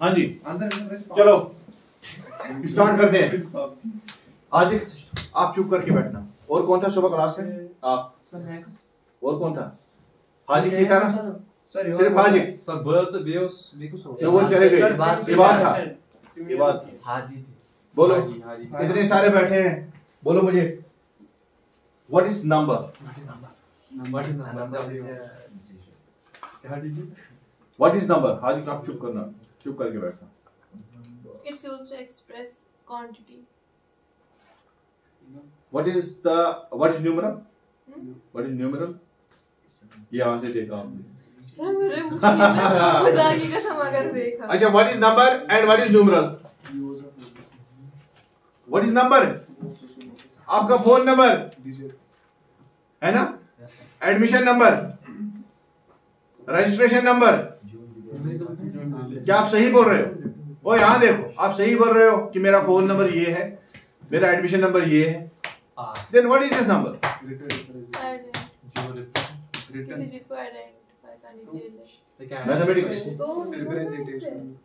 हाँ जी चलो स्टार्ट करते हैं। आज आप चुप करके बैठना। और कौन था सुबह क्लास में? आप। और कौन था? हाजिक की था ना? सिर्फ हाजिक तो वो चले गए। इबाद था, इबाद हाजी। बोलो कितने सारे बैठे हैं, बोलो मुझे what is number? What is number? Hazik आप चुप करना, चुप करके बैठना। It's used to express quantity. What is numeral? What is numeral? यहाँ से देखा आपने। सर मेरे खुदा की कसम अगर देखा। अच्छा what is number and what is numeral? What is number? आपका फोन नंबर है ना, एडमिशन नंबर, रजिस्ट्रेशन नंबर। क्या आप सही बोल रहे हो? वो यहाँ देखो, आप सही बोल रहे हो कि मेरा फोन नंबर ये है, मेरा एडमिशन नंबर ये है। Then what is this number? किसी चीज को आइडेंटिफाई करने के लिए। मैथमेटिक्स तो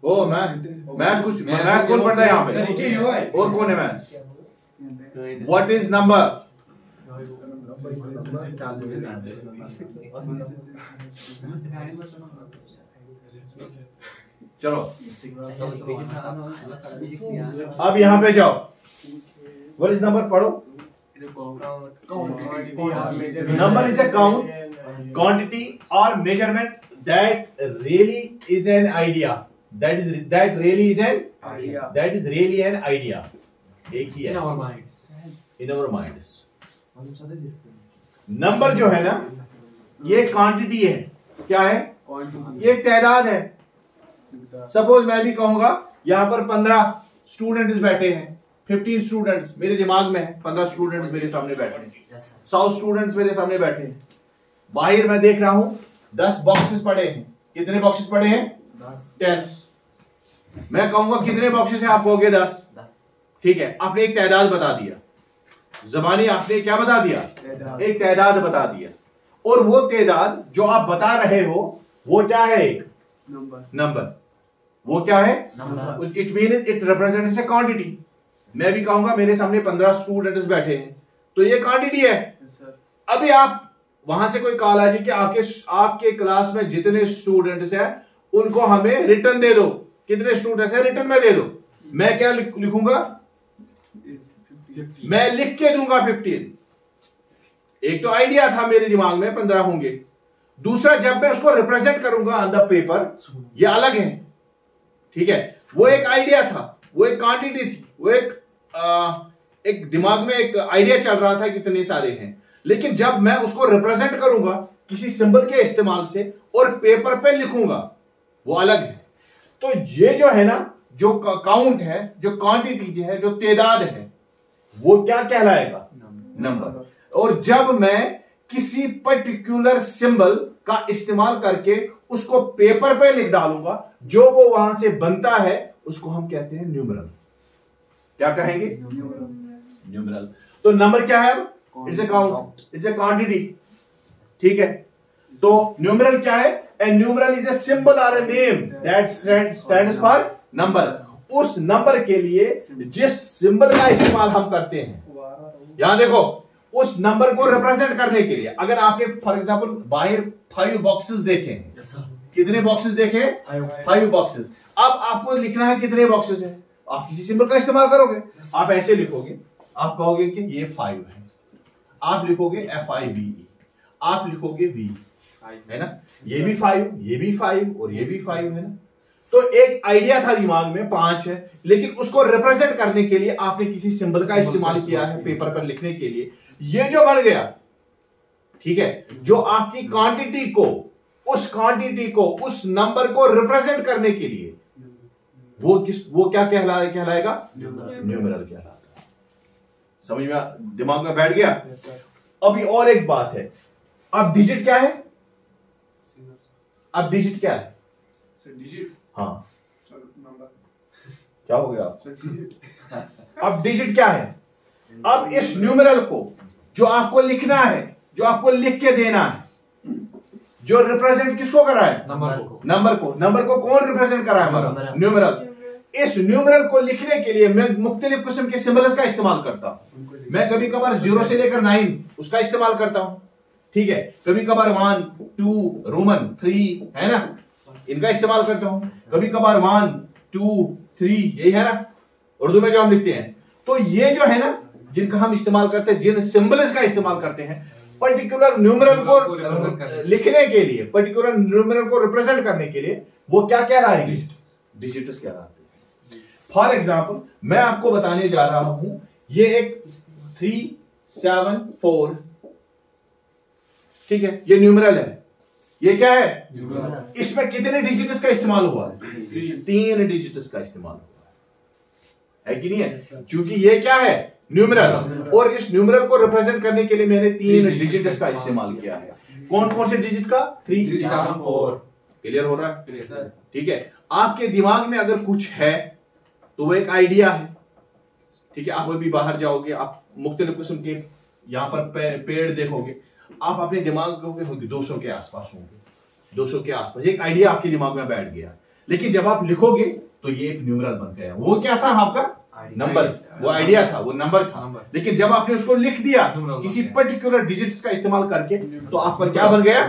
ओ मैथ कुछ मैथ कौन पढ़ता है यहाँ पे? और कौन है मैथ? What is number? चलो अब यहाँ पे जाओ, व्हाट इज नंबर पढ़ो। Number is a count, quantity और measurement that really is an idea. That really is an idea. एक ही है in our minds. नंबर जो है ना ये क्वांटिटी है। क्या है? ये एक तादाद है। सपोज मैं भी कहूंगा यहाँ पर 15 स्टूडेंट्स बैठे हैं, 15 स्टूडेंट्स मेरे दिमाग में है, 15 स्टूडेंट्स मेरे सामने बैठे हैं, 100 स्टूडेंट्स मेरे सामने बैठे हैं। बाहर मैं देख रहा हूं 10 बॉक्सेस पड़े हैं। कितने बॉक्सेस पड़े हैं? 10। मैं कहूंगा कितने बॉक्सेस हैं? आप कहोगे 10। ठीक है, आपने एक तादाद बता दिया, ज़बानी आपने क्या बता दिया? एक तादाद बता दिया। और वो तादाद जो आप बता रहे हो वो क्या है? एक नंबर। वो क्या है? It means it represents A quantity. मैं भी कहूंगा मेरे सामने 15 स्टूडेंट्स बैठे हैं, तो ये क्वांटिटी है। अभी आप वहां से कोई कॉल आ जाए कि आपके क्लास में जितने स्टूडेंट्स हैं उनको हमें रिटर्न दे दो। कितने स्टूडेंट्स हैं रिटर्न में दे दो। मैं क्या लिखूंगा? मैं लिख के दूंगा 15। एक तो आइडिया था मेरे दिमाग में 15 होंगे। दूसरा जब मैं उसको रिप्रेजेंट करूंगा ऑन द पेपर, ये अलग है। ठीक है, वो एक आइडिया था, वो एक क्वांटिटी थी, वो एक दिमाग में एक आइडिया चल रहा था कितने सारे हैं। लेकिन जब मैं उसको रिप्रेजेंट करूंगा किसी सिंबल के इस्तेमाल से और पेपर पे लिखूंगा, वो अलग है। तो ये जो है ना, जो काउंट है, जो क्वांटिटी है, जो तादाद है, वो क्या कहलाएगा? नंबर। और जब मैं किसी पर्टिकुलर सिंबल का इस्तेमाल करके उसको पेपर पे लिख डालूंगा, जो वो वहां से बनता है उसको हम कहते हैं न्यूमरल। क्या कहेंगे? न्यूमरल। तो नंबर क्या है? It's a count, it's a quantity. ठीक है, तो न्यूमरल क्या है? ए न्यूमरल इज अ सिंबल और a name that stands for number. उस नंबर के लिए जिस सिंबल का इस्तेमाल हम करते हैं, यहां देखो, उस नंबर को रिप्रेजेंट करने के लिए अगर आपने फॉर एग्जांपल बाहर 5 बॉक्सेस देखे हैं। कितने बॉक्सेस देखे? 5 बॉक्सेस। अब आपको लिखना है कितने बॉक्सेस है। आप किसी सिंबल का इस्तेमाल करोगे, आप ऐसे लिखोगे, आप कहोगे कि ये 5 है, आप लिखोगे FIVE, आप लिखोगे V, है ना। ये भी 5, ये भी 5 और ये भी 5 है ना। तो एक आइडिया था दिमाग में 5 है, लेकिन उसको रिप्रेजेंट करने के लिए आपने किसी सिंबल का इस्तेमाल किया है पेपर पर लिखने के लिए। ये जो बन गया, ठीक है, जो आपकी क्वांटिटी को, उस क्वांटिटी को, उस नंबर को रिप्रेजेंट करने के लिए वो क्या कहलाएगा? न्यूमरल कहलाएगा। समझ में, दिमाग में बैठ गया? अभी और एक बात है, अब डिजिट क्या है? अब डिजिट क्या है? हाँ, क्या हो गया? अब डिजिट क्या है? अब इस न्यूमरल को जो आपको लिखना है, जो आपको लिख के देना है, जो रिप्रेजेंट किसको कर रहा है? नंबर को कौन रिप्रेजेंट कर रहा है? हमारा न्यूमेरल। इस न्यूमेरल को लिखने के लिए मैं मुख्तलिफ किस्म के सिंबल्स का इस्तेमाल करता हूं। मैं कभी कभार 0 से लेकर 9 उसका इस्तेमाल करता हूं, ठीक है। कभी कभार 1 2 रोमन 3 है ना, इनका इस्तेमाल करता हूं। कभी कभार 1 2 3 यही है ना उर्दू में जो हम लिखते हैं। तो ये जो है ना जिनका हम इस्तेमाल करते हैं, जिन सिंबल्स का इस्तेमाल करते हैं पर्टिकुलर न्यूमेरल को लिखने के लिए, पर्टिकुलर न्यूमेरल को रिप्रेजेंट करने के लिए, वो क्या कह रहा है? डिजिट्स कह रहा है। फॉर एग्जाम्पल मैं आपको बताने जा रहा हूं, ये एक 3 7 4, ठीक है, ये न्यूमेरल है। ये क्या है? इसमें कितने डिजिट्स का इस्तेमाल हुआ है? 3 डिजिट्स का इस्तेमाल हुआ है कि नहीं है? क्योंकि ये क्या है? न्यूमेरल। और इस न्यूमेरल को रिप्रेजेंट करने के लिए मैंने 3 डिजिट्स का इस्तेमाल किया है। कौन कौन से डिजिट का? 3 7 4। क्लियर हो रहा है? ठीक है। आपके दिमाग में अगर कुछ है तो वो एक आइडिया है, ठीक है। आप अभी बाहर जाओगे, आप मुख्तलिफ किस्म के यहां पर पेड़ देखोगे, आप अपने दिमाग होंगे 200 के आसपास होंगे, 200 के आसपास एक आइडिया आपके दिमाग में बैठ गया। लेकिन जब आप लिखोगे तो ये एक न्यूमेरल बन गया। वो क्या था? आपका नंबर। वो आइडिया था, वो नंबर था। लेकिन जब आपने उसको लिख दिया किसी पर्टिकुलर डिजिट्स का इस्तेमाल करके, तो आपका क्या बन गया?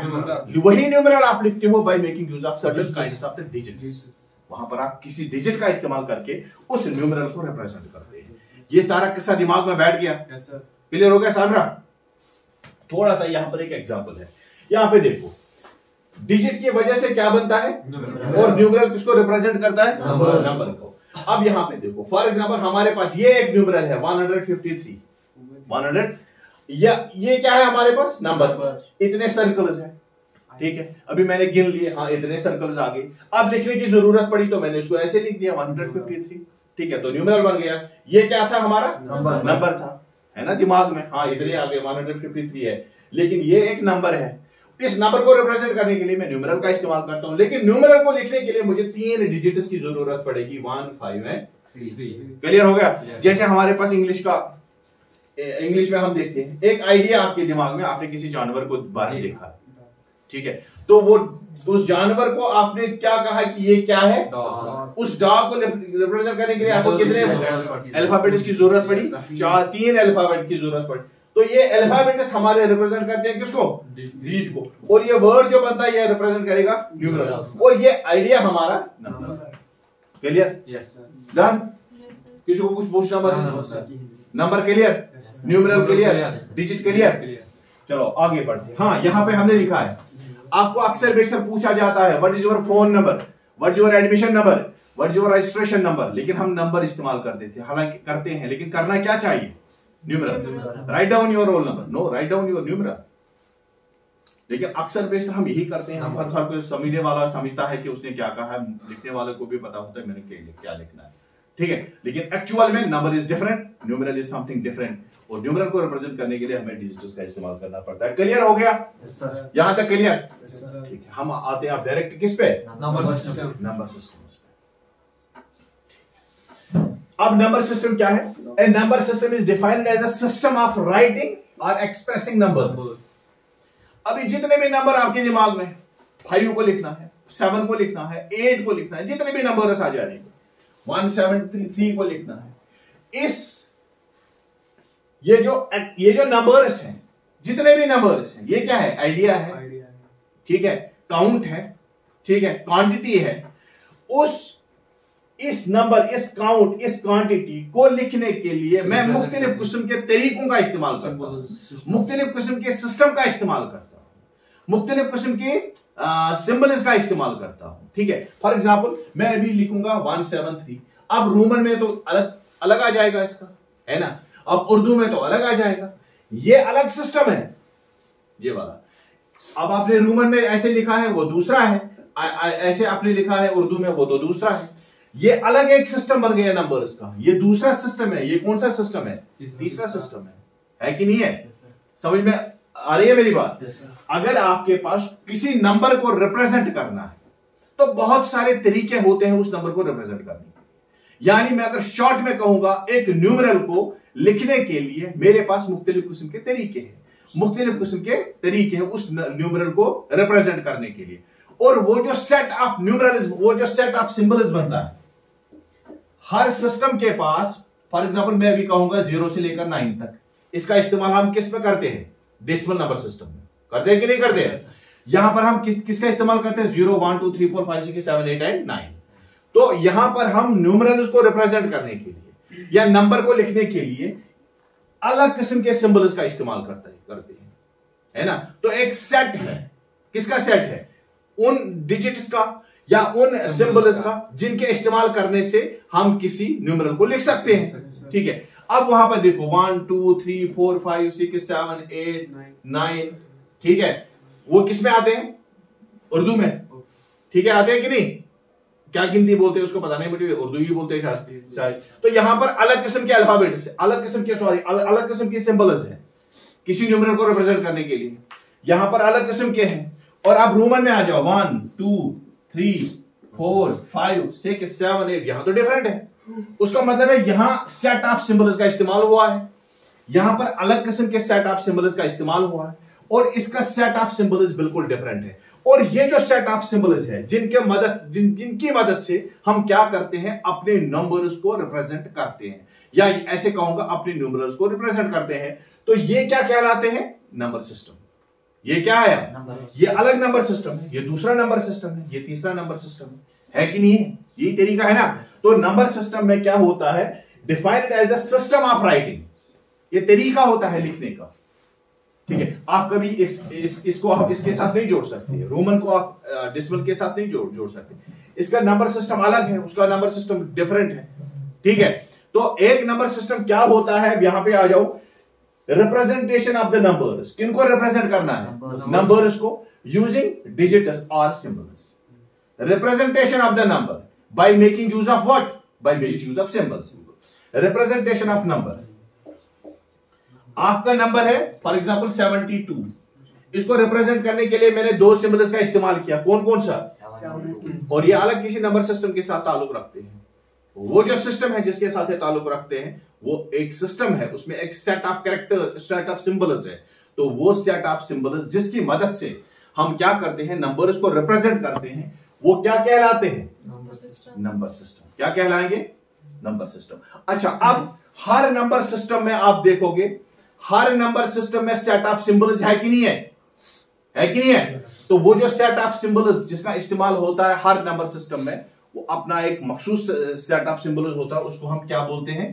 वही न्यूमेरल आप लिखते हो by making use of certain kinds of the digits. वहां पर आप किसी डिजिट का इस्तेमाल करके उस न्यूमेरल को रिप्रेजेंट करते हैं। ये सारा किस्सा दिमाग में बैठ गया? क्लियर हो गया सामरा? थोड़ा सा यहां पर एक एग्जांपल है। यहां पे देखो, डिजिट की वजह से क्या बनता है? और न्यूमेरल किसको रिप्रेजेंट करता है? नंबर को। अब यहां पे देखो, फॉर एग्जांपल हमारे पास ये एक न्यूमेरल है 153 100, या ये क्या है हमारे पास? नंबर। इतने सर्कल्स हैं, ठीक है। अभी मैंने गिन लिए, हाँ इतने सर्कल्स आ गए। अब लिखने की जरूरत पड़ी तो मैंने इसको ऐसे लिख दिया 153, ठीक है। तो न्यूमेरल बन गया। ये क्या था? हमारा नंबर था, है ना दिमाग में। हाँ इतने आ गए, 153 है, लेकिन ये एक नंबर है। इस नंबर को रिप्रेजेंट करने के लिए मैं न्यूमेरल का इस्तेमाल करता हूं, लेकिन न्यूमेरल को लिखने के लिए मुझे 3 डिजिट्स की जरूरत पड़ेगी, 1 5 एंड 3। क्लियर हो गया? जैसे हमारे पास इंग्लिश में हम देखते हैं, एक आइडिया आपके दिमाग में, आपने किसी जानवर को बाहर देखा, ठीक है, तो वो उस जानवर को आपने क्या कहा कि ये क्या है? उस डॉग को रिप्रेजेंट करने के लिए आपको कितने अल्फाबेट्स की जरूरत पड़ी? 3 अल्फाबेट की जरूरत पड़ी। तो ये अल्फाबेट्स हमारे रिप्रेजेंट करते हैं किसको? डिजिट को। और ये वर्ड जो बनता है ये रिप्रेजेंट करेगा न्यूमेरल, और ये आइडिया हमारा नंबर। क्लियर? डन? किसी को कुछ पूछना बात? Number clear, numeral clear, digit clear. चलो आगे बढ़ते हैं। हाँ यहाँ पे हमने लिखा है, आपको अक्सर बेशतर पूछा जाता है what is your phone number, what is your admission number, what is your registration number. लेकिन हम नंबर इस्तेमाल करते थे, हालांकि करते हैं, लेकिन करना क्या चाहिए? Numeral. Write down your roll number, no write down your numeral. लेकिन अक्सर बेशतर हम यही करते हैं। हर कोई समझने वाला समझता है कि उसने क्या कहा है, लिखने वाले को भी पता होता है मैंने क्या लिखना है, ठीक है। लेकिन एक्चुअल में number is different, numeral is something different, और न्यूमेरल को रिप्रेजेंट करने के लिए हमें डिजिट्स का इस्तेमाल करना पड़ता है। क्लियर हो गया? यहां तक क्लियर? ठीक है। हम आते हैं आप डायरेक्ट किस पे? Number system. नंबर सिस्टम पे। अब नंबर सिस्टम क्या है? A number system is defined as a system of writing और एक्सप्रेसिंग नंबर्स। अभी जितने भी नंबर आपके दिमाग में, 5 को लिखना है, 7 को लिखना है, 8 को लिखना है, जितने भी नंबर्स आ जाएंगे, 173 को लिखना है, ये जो नंबर्स हैं, जितने भी नंबर्स हैं, ये क्या है? आइडिया है, ठीक है, काउंट है, ठीक है, क्वांटिटी है। इस नंबर, इस काउंट, इस क्वांटिटी को लिखने के लिए मैं मुख्तलिफ किस्म के तरीकों का इस्तेमाल करता हूं, मुख्तलिफ किस्म के सिस्टम का इस्तेमाल करता हूं, मुख्तलिफ किस्म के सिंबल्स का इस्तेमाल करता हूं, ठीक है। फॉर एग्जाम्पल मैं अभी लिखूंगा 173, अब रोमन में तो अलग आ जाएगा इसका, है ना, अब उर्दू में तो अलग आ जाएगा, ये अलग सिस्टम है ये वाला। अब आपने रोमन में ऐसे लिखा है वो दूसरा है, ऐसे आपने लिखा है उर्दू में वो तो दूसरा है, ये अलग एक सिस्टम बन गया नंबर्स का, ये दूसरा सिस्टम है। ये कौन सा सिस्टम है? तीसरा सिस्टम है कि नहीं है? समझ में आ रही है मेरी बात? अगर आपके पास किसी नंबर को रिप्रेजेंट करना है तो बहुत सारे तरीके होते हैं उस नंबर को रिप्रेजेंट करने के। यानी मैं अगर शॉर्ट में कहूंगा, एक न्यूमेरल को लिखने के लिए मेरे पास मुख्तलिफ किस्म के तरीके हैं, मुख्तलिफ किस्म के तरीके हैं उस न्यूमरल को रिप्रेजेंट करने के लिए। और वो जो सेट ऑफ न्यूमरल्स, वो जो सेट ऑफ सिंबल्स बनता है हर सिस्टम के पास, फॉर एग्जांपल मैं अभी कहूंगा 0 से लेकर 9 तक, इसका इस्तेमाल हम किस में करते हैं? डेसिमल नंबर सिस्टम में करते हैं कि नहीं करते हैं? यहां पर हम किसका इस्तेमाल करते हैं? 0 1 2 3 4 5 6 7 8 9 9। तो यहां पर हम न्यूमरल्स को रिप्रेजेंट करने के लिए या नंबर को लिखने के लिए अलग किस्म के सिंबल्स का इस्तेमाल करते हैं, है ना? तो एक सेट है, किसका सेट है? उन डिजिट्स का या उन सिंबल्स का जिनके इस्तेमाल करने से हम किसी न्यूमरल को लिख सकते हैं। ठीक है, अब वहां पर देखो 1 2 3 4 5 6 7 8 9, ठीक है, वो किस में आते हैं? उर्दू में, ठीक है, आते हैं कि नहीं? क्या गिनती बोलते हैं उसको पता नहीं, बट उर्दू ही बोलते हैं शायद। तो यहां पर अलग किस्म के अल्फाबेट से, अलग किस्म के सिंबल्स हैं किसी न्यूमरल को रिप्रेजेंट करने के लिए, यहां पर अलग किस्म के हैं। और आप रोमन में आ जाओ 1 2 3 4 5 6 7 8, यहां तो डिफरेंट है। उसका मतलब है यहां सेट ऑफ सिंबल्स का इस्तेमाल हुआ है, यहां पर अलग किस्म के सेट ऑफ सिंबल्स का इस्तेमाल हुआ है, और इसका सेट ऑफ सिंबल्स बिल्कुल डिफरेंट है। और ये जो सेट ऑफ सिंबल्स है जिनकी मदद से हम क्या करते हैं? अपने नंबर्स को रिप्रेजेंट करते हैं, या ऐसे कहूंगा अपने न्यूमरल्स को रिप्रेजेंट करते हैं। तो ये क्या कहलाते हैं? Number system. ये क्या है? ये अलग नंबर सिस्टम है, ये दूसरा नंबर सिस्टम है, ये तीसरा नंबर सिस्टम है कि नहीं है? यही तरीका है ना? तो नंबर सिस्टम में क्या होता है? Defined as the system of writing, ये तरीका होता है लिखने का। ठीक है, आप कभी इसको आप इसके साथ नहीं जोड़ सकते, रोमन को आप डेसिमल के साथ नहीं जोड़ सकते। इसका नंबर सिस्टम अलग है, उसका नंबर सिस्टम डिफरेंट है। ठीक है, तो एक नंबर सिस्टम क्या होता है? यहां पे आ जाओ, रिप्रेजेंटेशन ऑफ द नंबर्स। किनको रिप्रेजेंट करना है? नंबर्स को, यूजिंग डिजिट्स और symbols. Representation of the number by making use of what? By making use of symbols. Representation of number, आपका नंबर है फॉर एग्जांपल 72, इसको रिप्रेजेंट करने के लिए मैंने 2 सिंबल्स का इस्तेमाल किया। कौन कौन सा? 72। और ये अलग किसी नंबर सिस्टम के साथ ताल्लुक रखते हैं। वो जो सिस्टम है जिसके साथ ताल्लुक रखते हैं वो एक सिस्टम है, उसमें एक set of character, set of symbols है। तो वो सेट ऑफ सिंबल्स जिसकी मदद से हम क्या करते हैं? नंबर्स को रिप्रेजेंट करते हैं, वो क्या कहलाते हैं? Number system. क्या कहलाएंगे? Number system. अच्छा, अब हर नंबर सिस्टम में आप देखोगे, हर नंबर सिस्टम में सेट ऑफ सिंबल्स है कि नहीं है? है कि नहीं है? तो वो जो सेट ऑफ सिंबल्स जिसका इस्तेमाल होता है हर नंबर सिस्टम में, वो अपना एक मखसूस सेट ऑफ सिंबल्स होता है। उसको हम क्या बोलते हैं?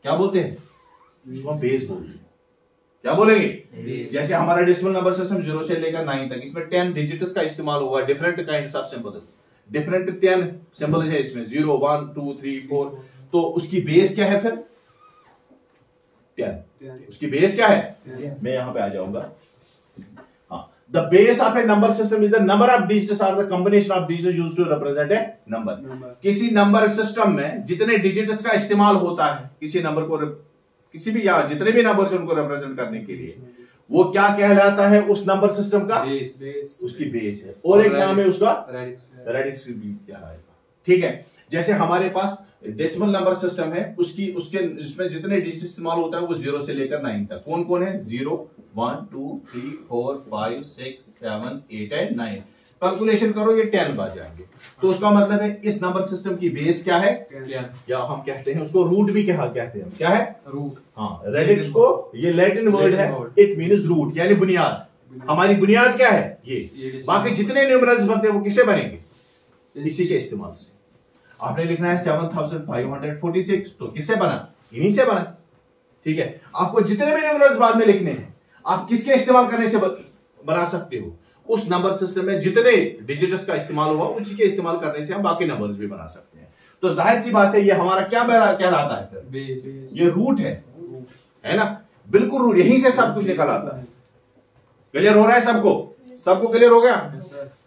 क्या बोलते हैं? उसको हम बेस बोलते हैं। क्या बोलेंगे? जैसे हमारा डेसिमल नंबर सिस्टम 0 से लेकर 9 तक, इसमें 10 डिजिट्स का इस्तेमाल हुआ, different kinds of symbols, different 10 symbols है इसमें, 0 1 2 3 4। तो उसकी बेस क्या है? फिर 10। उसकी बेस क्या है? मैं यहां पे आ जाऊंगा। The base of a number system is the number of digits or the combination of digits used to represent a number. किसी नंबर सिस्टम में जितने डिजिट्स का इस्तेमाल होता है किसी नंबर को, किसी भी, या जितने भी नंबर उनको रिप्रेजेंट करने के लिए, वो क्या कहलाता है? उस नंबर सिस्टम का बेस। उसकी बेस है, और एक नाम है उसका रेडिक्स भी कहलाएगा। ठीक है, जैसे हमारे पास डेसिमल नंबर सिस्टम है, उसमें जितने डिजिट इस्तेमाल होता है वो 0 से लेकर 9 तक। कौन कौन है? 0 1 2 3 4 5 6 7 8 एंड 9। कैलकुलेशन करो, ये 10 बार जाएंगे। तो उसका मतलब है इस नंबर सिस्टम की बेस क्या है? 10। या हम कहते हैं उसको रूट भी कहते हैं। क्या है? रूट। हाँ, रेडिक्स को, ये लैटिन वर्ड है, इट मीन्स रूट, यानी बुनियाद। हमारी बुनियाद क्या है? ये। बाकी जितने न्यूमरल्स बनते हैं वो किससे बनेंगे? इसी के इस्तेमाल से। आपने लिखना है 7546, तो किससे बना? इन्हीं से बना। ठीक है, आपको जितने भी न्यूमरल्स बाद में लिखने हैं, आप किसके इस्तेमाल करने से बना सकते हो? उस नंबर सिस्टम में जितने डिजिट्स का इस्तेमाल हुआ उसी के इस्तेमाल करने से हम बाकी नंबर्स भी बना सकते हैं। तो जाहिर सी बात है, ये हमारा क्या कहलाता है? ये रूट है ना? बिल्कुल रूट, यहीं से सब कुछ निकल आता है। क्लियर हो रहा है सबको? सबको क्लियर हो गया?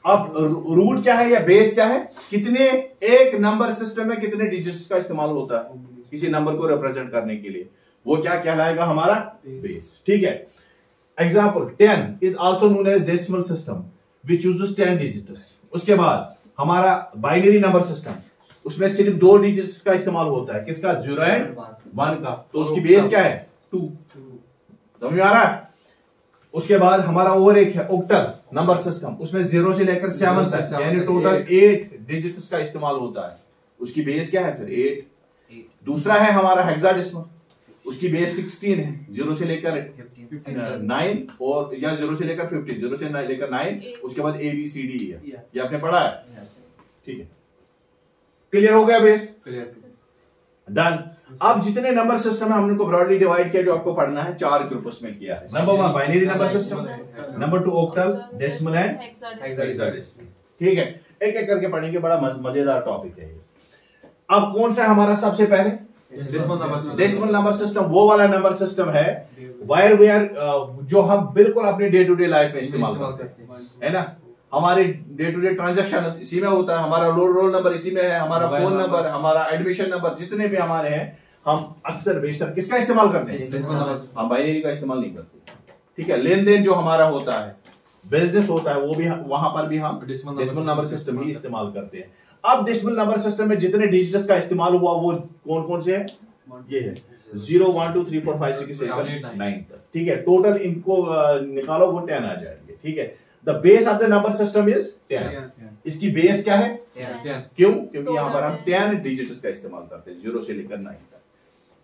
अब रूट क्या है या बेस क्या है? कितने, एक नंबर सिस्टम में कितने डिजिट्स का इस्तेमाल होता है किसी नंबर को रिप्रेजेंट करने के लिए, वो क्या कहलाएगा? हमारा बेस। ठीक है, example 10 is also known as decimal system which uses 10 digits. उसके बाद हमारा बाइनरी नंबर सिस्टम, उसमें सिर्फ 2 डिजिट्स का इस्तेमाल होता है। किसका? 0 एंड 1 का। तो उसकी बेस क्या है? 2। समझ में आ रहा है? उसके बाद हमारा और एक है ऑक्टल नंबर सिस्टम, उसमें 0 से लेकर 7 तक यानी टोटल 8 डिजिट्स का इस्तेमाल होता है। उसकी बेस क्या है फिर 8। दूसरा है हमारा हेक्साडेसिमल, उसकी बेस 16 है, 0 से लेकर 9 और या 0 से लेकर 15, 0 से लेकर 9, उसके बाद ABCD है, ये आपने पढ़ा है, ठीक है। क्लियर हो गया बेस? डन। अब जितने नंबर सिस्टम है हमने उनको ब्रॉडली डिवाइड किया, जो आपको पढ़ना है 4 ग्रुप्स में किया है। Number 1 binary number system, number 2 octal, decimal and hexadecimal, ठीक है। एक एक करके पढ़ेंगे, बड़ा मजेदार टॉपिक है ये। अब कौन सा हमारा सबसे पहले डेसिमल नंबर सिस्टम, वो वाला नंबर सिस्टम है वायर वेयर जो हम बिल्कुल अपने डे टू डे लाइफ में इस्तेमाल करते हैं, है ना। हमारे डे टू डे ट्रांजैक्शन इसी में होता है, हमारा रोल नंबर इसी में है, हमारा फोन नंबर, हमारा एडमिशन नंबर, जितने भी हमारे हैं हम अक्सर बेशतर किसका इस्तेमाल करते हैं? हम बाइनरी का इस्तेमाल नहीं करते, ठीक है। लेन देन जो हमारा होता है, बिजनेस होता है, वो भी वहां पर भी हम डेसिमल नंबर सिस्टम ही इस्तेमाल करते हैं। अब डेसिमल नंबर सिस्टम में जितने डिजिट्स का इस्तेमाल हुआ वो कौन कौन से है? ये है 0 1 2 3 4 5 6 7 8 9 तक, ठीक है। टोटल इनको निकालो वो 10 आ जाएंगे, ठीक है। The base of the number system is 10। इसकी बेस क्या है? 10। क्यों? क्योंकि यहां पर हम 10 डिजिट्स का इस्तेमाल करते हैं, 0 से लेकर 9 तक।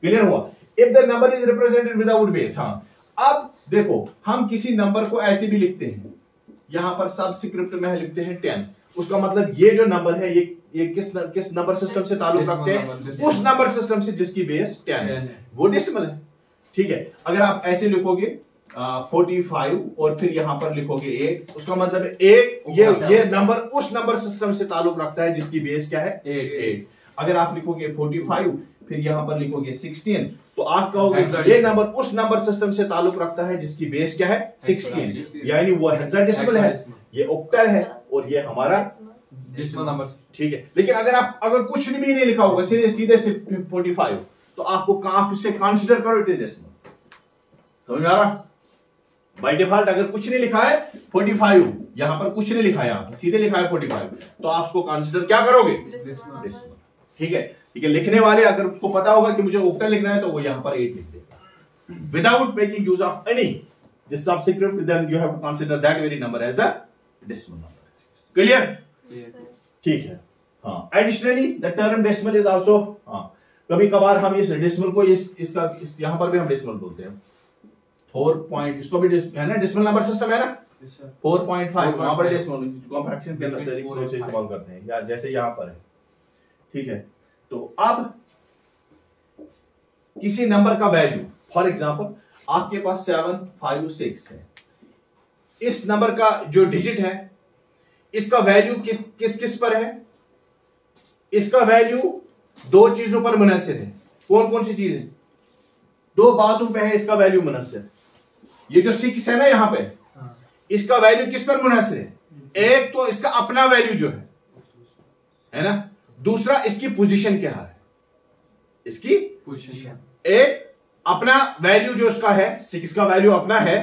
क्लियर हुआ? If the number is represented without base, हाँ। अब देखो हम किसी नंबर को ऐसे भी लिखते हैं, यहां पर सबस्क्रिप्ट में लिखते हैं 10, उसका मतलब ये जो नंबर है ये किस नंबर सिस्टम से ताल्लुक रखते हैं? उस नंबर सिस्टम से जिसकी बेस 10 है, वो डेसिमल है, ठीक है। अगर आप ऐसे लिखोगे 45 और फिर यहां पर लिखोगे 8, उसका मतलब है 8 ये नंबर उस नंबर सिस्टम से ताल्लुक रखता है जिसकी बेस क्या है? 8। अगर आप लिखोगे 45 फिर यहां पर लिखोगे 16, तो आप कहोगे ये नंबर उस नंबर सिस्टम से ताल्लुक रखता है जिसकी बेस क्या है? 16, यानी वो हेक्साडेसिमल है, ये ऑक्टल है और ये हमारा डेसिमल नंबर, ठीक है। लेकिन अगर कुछ भी नहीं लिखा होगा, सीधे 45, तो आपको कहां से कंसीडर करो इट इज डेसिमल। समझ में आ रहा? बाय डिफॉल्ट अगर कुछ नहीं लिखा है 45, यहां पर कुछ नहीं लिखा है, यहां सीधे लिखा है 45, तो आप उसको कंसीडर क्या करोगे? डेसिमल, ठीक है। ठीक है, लिखने वाले अगर उसको पता होगा कि मुझे ऑक्टल लिखना है तो वो यहां पर 8 लिख देगा without making use of any this subscript, then you have to consider that very number as the decimal number. Clear? ठीक है। हाँ, additionally the term decimal is also, हाँ, कभी कभार हम इस डेसिमल को इसका यहां पर भी हम डेसिमल बोलते हैं 4 पॉइंट, इसको भी है ना, डेसिमल नंबर सिस्टम है ना, 4.5 वहां पर डेसिमल जिसको हम फ्रैक्शन के तरीके से इस्तेमाल करते हैं, या जैसे यहां पर है, ठीक है। तो अब किसी नंबर का वैल्यू, फॉर एग्जांपल आपके पास 7 5 6 है, इस नंबर का जो डिजिट है इसका वैल्यू किस किस पर है? इसका वैल्यू 2 चीजों पर मुनहसिर है। कौन कौन सी चीज है? 2 बातों पे है इसका वैल्यू मुनहसिर। ये जो 6 है ना यहां पे, इसका वैल्यू किस पर मुनहसिर है? एक तो इसका अपना वैल्यू जो है ना, दूसरा इसकी पोजीशन क्या है, इसकी पोजीशन। एक अपना वैल्यू जो इसका है, 6 का वैल्यू अपना है,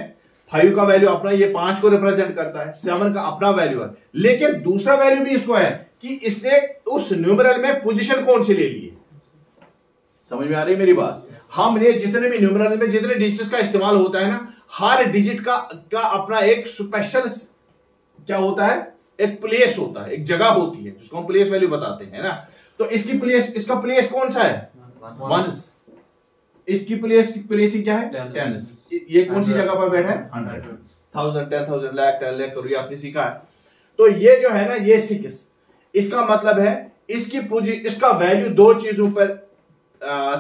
5 का वैल्यू अपना, ये 5 को रिप्रेजेंट करता है, 7 का अपना वैल्यू है, लेकिन दूसरा वैल्यू भी इसको है कि इसने उस न्यूमरल में पोजीशन कौन सी ले ली है। समझ में आ रही है मेरी बात? हमने जितने भी न्यूमरल में जितने डिजिट्स का इस्तेमाल होता है ना, हर डिजिट का अपना एक स्पेशल क्या होता है, एक प्लेस होता है, एक जगह होती है जिसको हम प्लेस वैल्यू बताते हैं ना। तो इसकी प्लेस, इसका प्लेस कौन सा है? 1। इसकी प्लेस क्या है? 10। ये कौन सी जगह पर बैठा है? 100, 1000, 10,000, लाख, 10 लाख करोड़, आपने सीखा है। तो ये जो है ना, ये 6, इसका मतलब है इसका वैल्यू 2 चीजों पर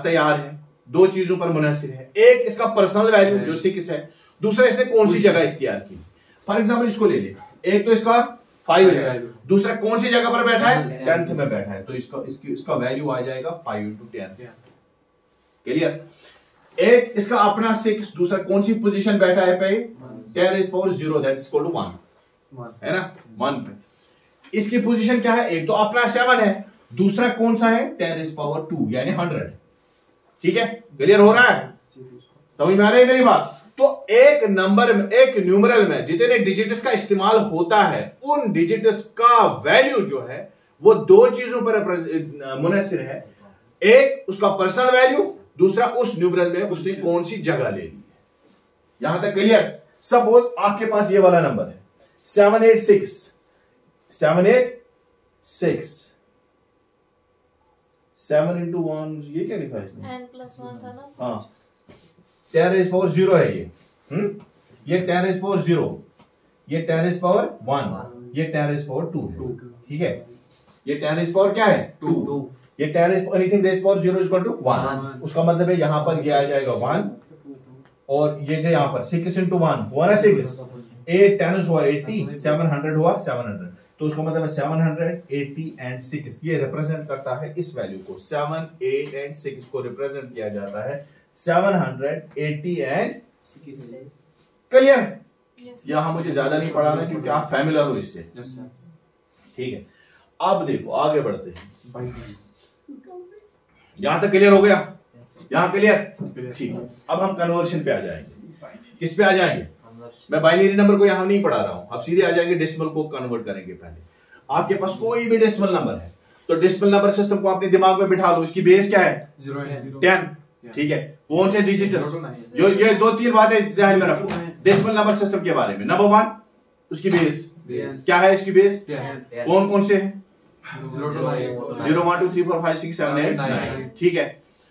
तैयार है, 2 चीजों पर मुनहसिर है। एक इसका पर्सनल वैल्यू जो 6 है, दूसरा इसने कौन सी जगह इख्तियार की। फॉर एग्जाम्पल इसको ले ले, एक तो इसका 5 है, दूसरा कौन सी जगह पर बैठा है? 10th में बैठा है, तो इसका वैल्यू आ जाएगा 5 × 10। क्लियर? एक इसका अपना 6, दूसरा कौन सी पोजीशन बैठा है पे? 10⁻0, दैट इज इक्वल टू 1, है ना, 1 पे। इसकी पोजीशन क्या है? एक तो अपना 7 है, दूसरा कौन सा है? 10⁻2 यानी 100। ठीक है, क्लियर हो रहा है? समझ में आ रही है मेरी बात? तो एक नंबर में, एक न्यूमरल में जितने डिजिट्स का इस्तेमाल होता है, उन डिजिट्स का वैल्यू जो है वो 2 चीजों पर मुनहसिर है। एक उसका पर्सनल वैल्यू, दूसरा उस न्यूमरल में उसने कौन सी जगह ले ली है। यहां तक क्लियर? सपोज आपके पास ये वाला नंबर है 786 7 into 1, ये क्या लिखा है इसमें? n+1 था ना। हाँ 10⁻0 है ये। ये 10⁻0, ये 10⁻1, ये 10⁻2 है। ठीक है, ये 10⁻ क्या है? 2। ये 10 anything raise power 0 equal to 1। उसका मतलब है यहां पर ये आ जाएगा 1, और ये जो यहां पर 6 into 1 हुआ ना 6, 8 10 हुआ 80, 700 हुआ 700, तो उसका मतलब है 780 एंड 6 ये रिप्रेजेंट करता है इस वैल्यू को। 7, 8 एंड 6 को रिप्रेजेंट किया जाता है 780 एंड 6। क्लियर? यहां मुझे ज्यादा नहीं पढ़ाना क्योंकि आप फैमिलियर हो इससे। ठीक है, अब देखो आगे बढ़ते हैं। यहां तक क्लियर हो गया? यहां क्लियर? ठीक है, अब हम कन्वर्शन पे आ जाएंगे। किस पे आ जाएंगे? मैं बाइनरी नंबर को यहां नहीं पढ़ा रहा हूं, अब सीधे आ जाएंगे डेसिमल को कन्वर्ट करेंगे। पहले आपके पास कोई भी डेसिमल नंबर है तो डेसिमल नंबर सिस्टम को अपने दिमाग में बिठा लो। इसकी बेस क्या है? 10। ठीक है, कौन से डिजिट? ये 2-3 बातें ध्यान में रखो डेसिमल नंबर सिस्टम के बारे में। नंबर 1 उसकी बेस क्या है? इसकी बेस कौन कौन से है? 0 1 2 3 4 5 6 7 8 9। ठीक है,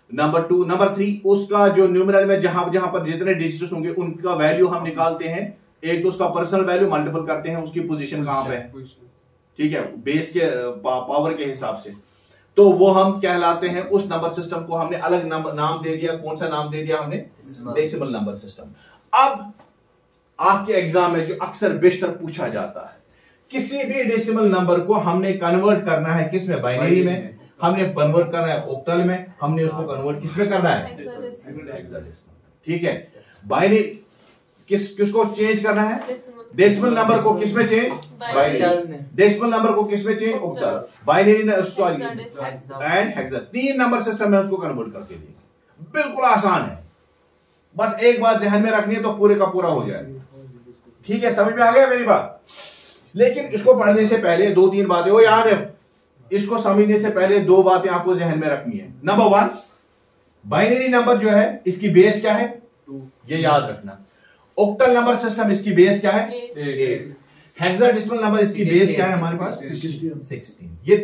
नंबर 2 नंबर 3 उसका जो न्यूमेरल में जहां जहां पर जितने डिजिट्स होंगे उनका वैल्यू हम निकालते हैं। एक तो उसका पर्सनल वैल्यू मल्टीपल करते हैं उसकी पोजीशन कहां पे है। ठीक है, बेस के पावर के हिसाब से, तो वो हम कहलाते हैं। उस नंबर सिस्टम को हमने अलग नाम दे दिया। कौन सा नाम दे दिया हमने? Decimal number system. अब आपके एग्जाम में जो अक्सर बेशतर पूछा जाता है, किसी भी डेसिमल नंबर को हमने कन्वर्ट करना है किसमें? बाइनरी में। हमने कन्वर्ट करना है ऑक्टल में। हमने उसको कन्वर्ट किसमें करना है? हेक्साडेसिमल। ठीक है, बाइनरी किसको चेंज करना है? डेसिमल नंबर को किसमें चेंज? बाइनरी। डेसिमल नंबर को किसमें change? Octal. Binary sorry and hexa, 3 number system में उसको कन्वर्ट करके देंगे। बिल्कुल आसान है, बस एक बात ध्यान में रखनी है तो पूरे का पूरा हो जाएगा। ठीक है, समझ में आ गया मेरी बात? लेकिन इसको पढ़ने से पहले 2-3 बातें वो याद है। इसको समझने से पहले 2 बातें आपको ध्यान में रखनी है। नंबर 1, बाइनरी नंबर जो है इसकी बेस क्या है? ये याद रखना। ऑक्टल नंबर सिस्टम इसकी बेस क्या है? 8। हेक्साडेसिमल नंबर इसकी बेस क्या है हमारे पास? 16। ये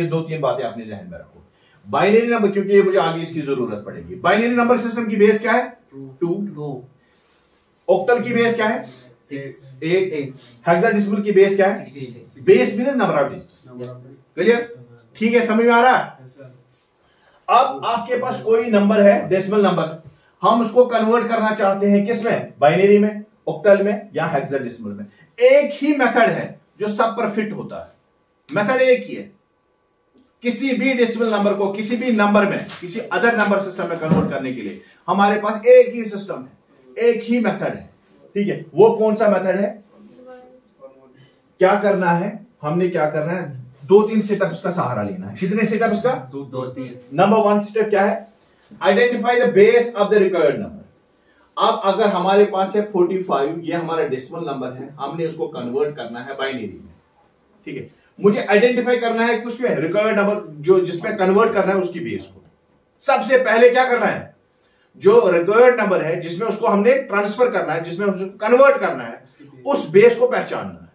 2-3 बातें अपने ध्यान में रखो। बाइनरी नंबर, क्योंकि ये मुझे आगे इसकी जरूरत पड़ेगी। बाइनरी नंबर सिस्टम की बेस क्या है? 2। ऑक्टल की बेस क्या है? 8। हेक्साडेसिमल की बेस क्या है? Base means number of digit. Clear? ठीक है, समझ में आ रहा है? अब आपके पास कोई नंबर है डेसिमल नंबर, हम उसको कन्वर्ट करना चाहते हैं किसमें? बाइनरी में, ऑक्टल में या हेक्साडेसिमल में। एक ही मेथड है जो सब पर फिट होता है। मेथड एक ही है। किसी भी डेसिमल नंबर को किसी भी नंबर में, किसी अदर नंबर सिस्टम में कन्वर्ट करने के लिए हमारे पास एक ही सिस्टम है, एक ही मेथड है। ठीक है, वो कौन सा मेथड है? क्या करना है हमने? क्या करना है? 2-3 सेटअप्स का सहारा लेना है। कितने सेटअप्स का? 2-3। नंबर 1 स्टेप क्या है? Identify the base of the required number. अब अगर हमारे पास है 45, ये हमारा डेसिमल नंबर है, हमने उसको कन्वर्ट करना है बाइनरी में। ठीक है, मुझे आइडेंटिफाई करना है कुछ में रिक्वायर्ड नंबर जो जिसमें कन्वर्ट करना है उसकी बेस को। सबसे पहले क्या करना है? जो रिक्वायर्ड नंबर है जिसमें उसको हमने ट्रांसफर करना है, जिसमें उसको कन्वर्ट करना है, उस बेस को पहचानना है।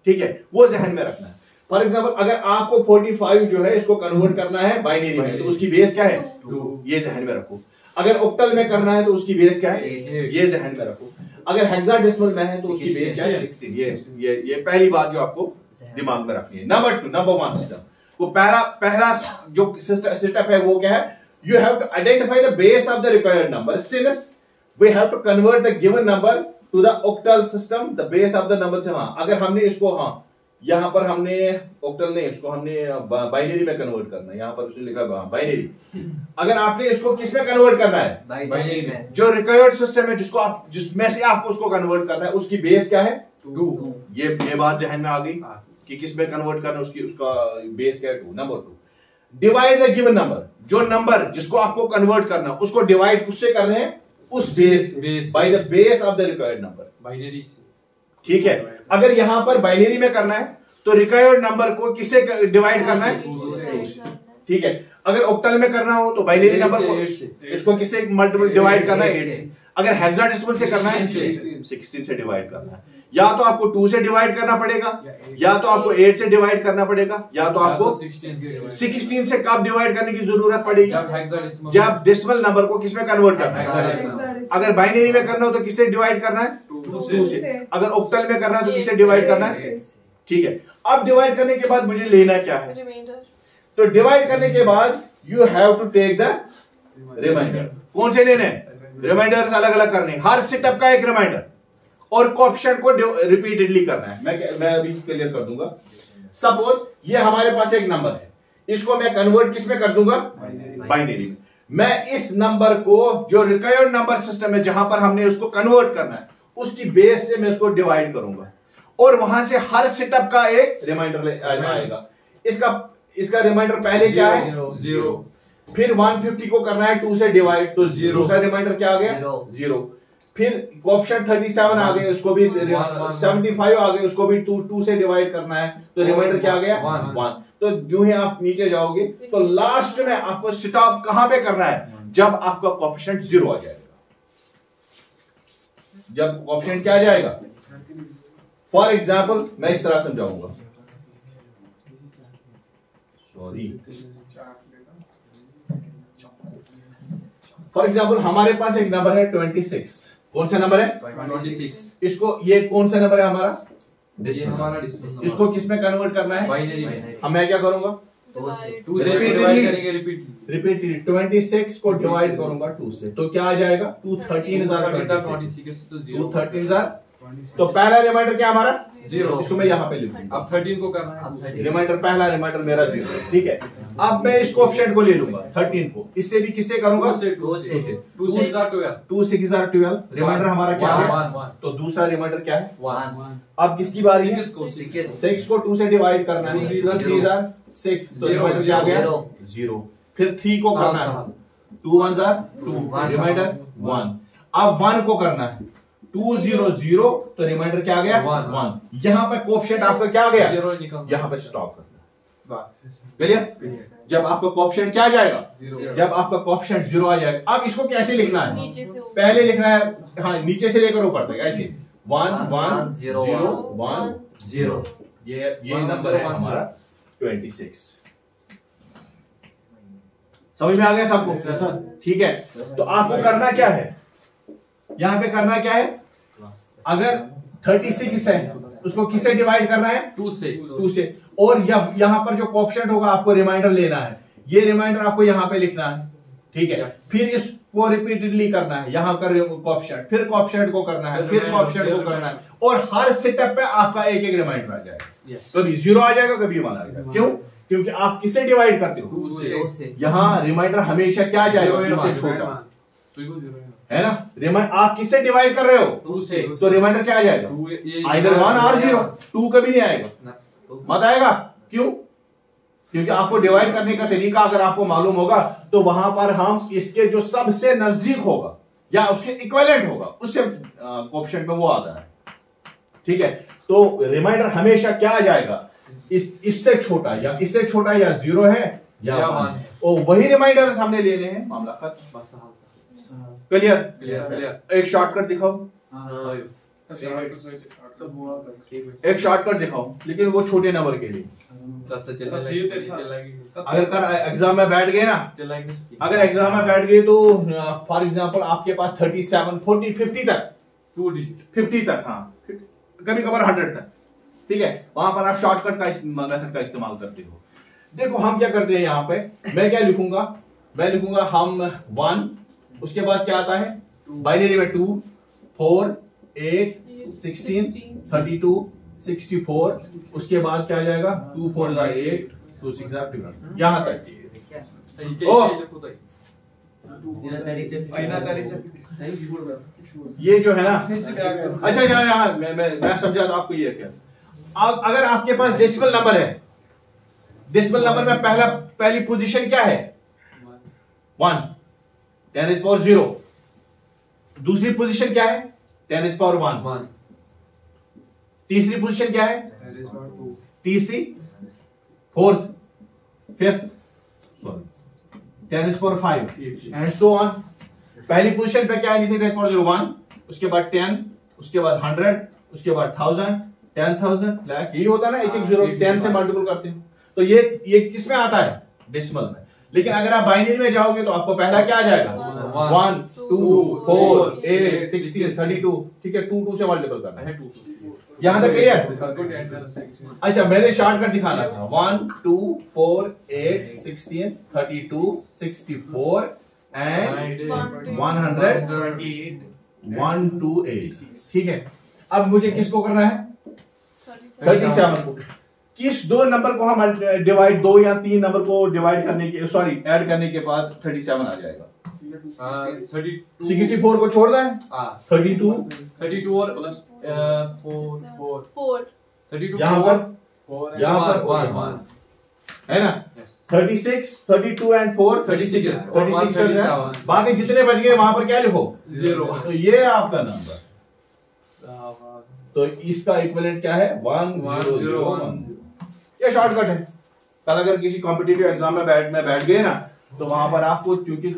ठीक है, वो ध्यान में रखना है। फॉर एग्जाम्पल अगर आपको 45 जो है इसको कन्वर्ट करना है बाइनरी में तो उसकी बेस क्या है? 2। ये ध्यान में रखो। अगर ऑक्टल में करना है तो उसकी बेस क्या है? ये ध्यान में रखो। अगर हेक्साडेसिमल में है तो उसकी बेस क्या है? 16। ये पहली बात जो आपको दिमाग में रखनी है। नंबर 1 सिस्टम वो पहला जो सेटअप है वो क्या है? You have to identify the base of the required number since we have to convert the given number to the octal system. The base of the number से अगर हमने इसको यहां पर हमने ऑक्टल नहीं, इसको हमने बाइनरी में कन्वर्ट करना है। यहां पर उसने लिखा बाइनरी। अगर आपने इसको किस में कन्वर्ट करना है? बाइनरी में। जो रिक्वायर्ड सिस्टम है जिसमें से आपको उसको कन्वर्ट करना है उसकी बेस क्या है? 2। ये बात ध्यान में आ गई कि किस में कन्वर्ट करना है, उसका बेस क्या है? 2। Number 2, divide the given number. जो नंबर जिसको आपको कन्वर्ट करना है उसको डिवाइड उससे करने हैं, उस base by the base of the required number, binary से। ठीक है, अगर यहां पर बाइनरी में करना है तो रिक्वायर्ड नंबर को किससे डिवाइड करना है? 2 से। ठीक है, अगर ऑक्टल में करना हो तो बाइनरी नंबर को इसको किससे मल्टीपल डिवाइड करना है? 8 से। अगर हेक्साडेसिमल से करना है 16 से डिवाइड करना है, या तो आपको 2 से डिवाइड करना पड़ेगा, या तो आपको 8 से डिवाइड करना पड़ेगा, या तो आपको 16 से कब डिवाइड करने की जरूरत पड़ेगी, जब डेसिमल नंबर को किसमें कन्वर्ट करना है। अगर बाइनरी में करना हो तो किससे डिवाइड करना है, 2 से। अगर ऑक्टल में करना है तो किससे डिवाइड करना है, ठीक है। अब डिवाइड करने के बाद मुझे लेना क्या है, तो डिवाइड करने के बाद you have to take the reminder. कौन से लेने हैं, रिमाइंडर्स अलग अलग करने, हर स्टेप का एक रिमाइंडर, और कोएफिशिएंट को रिपीटेडली करना है। मैं अभी क्लियर कर दूंगा। सपोज ये हमारे पास एक नंबर है, इसको मैं कन्वर्ट किस में कर दूंगा, बाइनरी में। मैं इस नंबर को जो रिक्वायर्ड नंबर सिस्टम है जहां पर हमने उसको कन्वर्ट करना है, उसकी बेस से मैं उसको डिवाइड करूंगा, और वहां से हर सेटअप का एक रिमाइंडर आएगा। इसका रिमाइंडर पहले क्या है, 0। फिर 150 को करना है 2 से डिवाइड, तो 0, दूसरा रिमाइंडर क्या आ गया, 0। फिर कोएफिशिएंट 37 आ गए, उसको भी 75 आ गए, उसको भी 2 से डिवाइड करना है, तो रिमाइंडर क्या आ गया, 1। तो जो ही आप नीचे जाओगे तो लास्ट में आपको स्टॉप कहां पे करना है, जब आपका कोएफिशिएंट 0 आ जाएगा। जब कोएफिशिएंट क्या आ जाएगा, फॉर एग्जाम्पल मैं इस तरह समझाऊंगा, सॉरी, फॉर एग्जाम्पल हमारे पास एक नंबर है 26। कौन सा नंबर है, 26। इसको, ये कौन सा नंबर है हमारा, इसको किस में कन्वर्ट करना है, बाइनरी में। मैं क्या करूंगा, 2 से डिवाइड करेंगे, रिपीटली 26 को डिवाइड करूंगा 2 से, तो क्या आ जाएगा, 213,000। तो पहला रिमाइंडर क्या हमारा, 0। इसको मैं यहाँ पे लिखूंगा। अब 13 को करना है, रिमाइंडर पहला रिमाइंडर मेरा 0 है, ठीक है। अब मैं इस कोएफिशिएंट को ले लूंगा 13 को, इससे भी किससे करूंगा, 2 से 12 रिमाइंडर हमारा क्या है, 1। तो दूसरा रिमाइंडर क्या है, 1। अब किसकी बारी है, 6 को 2 से डिवाइड करना है, 3 6, तो रिमाइंडर क्या आ गया, 0। फिर 3 को करना है, 2 1 2, रिमाइंडर 1। अब 1 को करना है 200, तो रिमाइंडर क्या आ गया, 1। यहां पे कोएफिशिएंट आपका क्या आ गया, यहां पे स्टॉप करना है, क्लियर। जब आपका कोएफिशिएंट क्या आ जाएगा, जब आपका कोएफिशिएंट 0 आ जाएगा। अब इसको कैसे लिखना है, पहले लिखना है, हाँ, नीचे से लेकर ऊपर तक ऐसे 1 1 0 1 0। ये नंबर है हमारा 26। समझ में आ गया सबको, ठीक है। तो आपको करना क्या है, यहां पे करना क्या है, अगर 36 है उसको किससे डिवाइड करना है, 2 से। और यहां पर जो कोएफिशिएंट होगा आपको रिमाइंडर लेना है, ये रिमाइंडर आपको यहां पे लिखना है, ठीक है। फिर इसको रिपीटेडली करना है, यहां कर कोएफिशिएंट, फिर कोएफिशिएंट को करना है, फिर कोएफिशिएंट को करना है, और हर सेटअप पे आपका एक एक रिमाइंडर आ जाएगा। कभी 0 आ जाएगा, कभी 1 आ जाएगा। क्यों, क्योंकि आप किससे डिवाइड करते हो, 2 से। यहां रिमाइंडर हमेशा क्या जाएगा, 2 से छोटा, है ना। आप किससे डिवाइड कर रहे हो, 2 से, तो रिमाइंडर क्या आ जाएगा, आइदर 1 और 0। 2 कभी नहीं आएगा, मत आएगा। क्यों, क्योंकि आपको डिवाइड करने का तरीका अगर आपको मालूम होगा, तो वहां पर हम इसके जो सबसे नजदीक होगा या उसके इक्विवेलेंट होगा, उससे कोएफिशिएंट में वो आता है, ठीक है। तो रिमाइंडर हमेशा क्या आ जाएगा, इससे छोटा, या इससे छोटा, या 0 है या 1 है, और वही रिमाइंडर हमने लेने हैं, मामला खत्म। क्लियर। एक शॉर्टकट दिखाओ, एक शॉर्टकट दिखाओ, लेकिन वो छोटे नंबर के लिए। अगर एग्जाम में बैठ गए ना, अगर एग्जाम में बैठ गए तो फॉर एग्जांपल आपके पास 37 40 50 तक, 50 तक, हाँ, कभी कभार 100 तक, ठीक है। वहां पर आप शॉर्टकट का मेथड का इस्तेमाल करते हो। देखो हम क्या करते हैं, यहाँ पे मैं क्या लिखूंगा, मैं लिखूंगा हम 1, उसके बाद क्या आता है, बाइनरी में 2 4 8 16 32 64, उसके बाद क्या आ जाएगा, 2 4 8 2 6 12, यहां तक। ये जो है ना, अच्छा यहाँ मैं समझा था आपको। ये क्या, अगर आपके पास डेसिमल नंबर है, डेसिमल नंबर में पहली पोजीशन क्या है, 1, 10⁻�0। दूसरी पोजीशन क्या है, 10⁻1। तीसरी पोजीशन क्या है, तीसरी, fourth, fifth, 10⁻5 and so on. पहली पोजीशन पे क्या एनीथिंग रेस फॉर 01, उसके बाद 10, उसके बाद 100, उसके बाद 1000, 10,000 लाख, यही होता है ना, एक एक जीरो 10 से मल्टीपल करते हैं। तो ये किस में आता है? डेसिमल में। लेकिन अगर आप बाइनरी में जाओगे तो आपको पहला क्या आ जाएगा? 1 2 4 8 16 32, ठीक है, 2 से मल्टीपल करना है। यहां तक क्लियर? अच्छा, मैंने शॉर्टकट दिखाना था। 1 2 4 8 16 32 64 एंड 128 128, ठीक है। अब मुझे किसको करना है? 37 को। किस दो नंबर को हम डिवाइड, 2 या 3 नंबर को डिवाइड करने के, सॉरी ऐड करने के बाद 37 आ जाएगा? 64 को छोड़ना है, 32 और प्लस 4 32 यहाँ पर 1 है ना, 36 32 एंड 4 36 बाकी जितने बच गए वहां पर क्या लिखो? 0। तो ये आपका नंबर, तो इसका इक्विवेलेंट क्या है? 1001। ये शॉर्टकट है। कल अगर किसी कॉम्पिटिटिव एग्जाम में बैठ गए ना, तो वहां पर आपको, चूंकि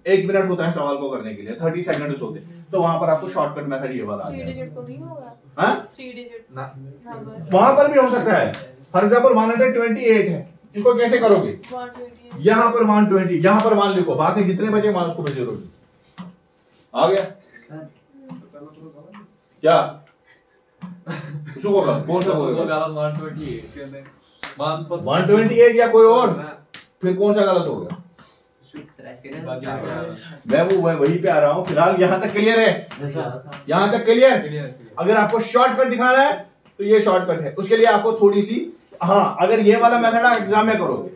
1 मिनट होता है सवाल को करने के लिए, 30 सेकंड होते, तो वहां पर आपको शॉर्टकट मेथड ये वाला 3 डिजिट तो नहीं होगा? हाँ, 3 डिजिट नंबर वहां पर भी हो सकता है। फॉर एग्जाम्पल 128 है, इसको कैसे करोगे? 128 यहाँ पर 120, यहाँ पर 1 लिखो, बाकी जितने बचे वहां उसको 0 आ गया क्या? कौन सा होगा? 128 या कोई और? फिर कौन सा गलत हो गया? मैं वही पे आ रहा हूँ। फिलहाल यहाँ तक क्लियर है? यहाँ तक क्लियर? अगर आपको शॉर्टकट दिखाना है तो ये शॉर्टकट है। उसके लिए आपको थोड़ी सी, हाँ, अगर ये वाला मेथड आप एग्जाम में करोगे,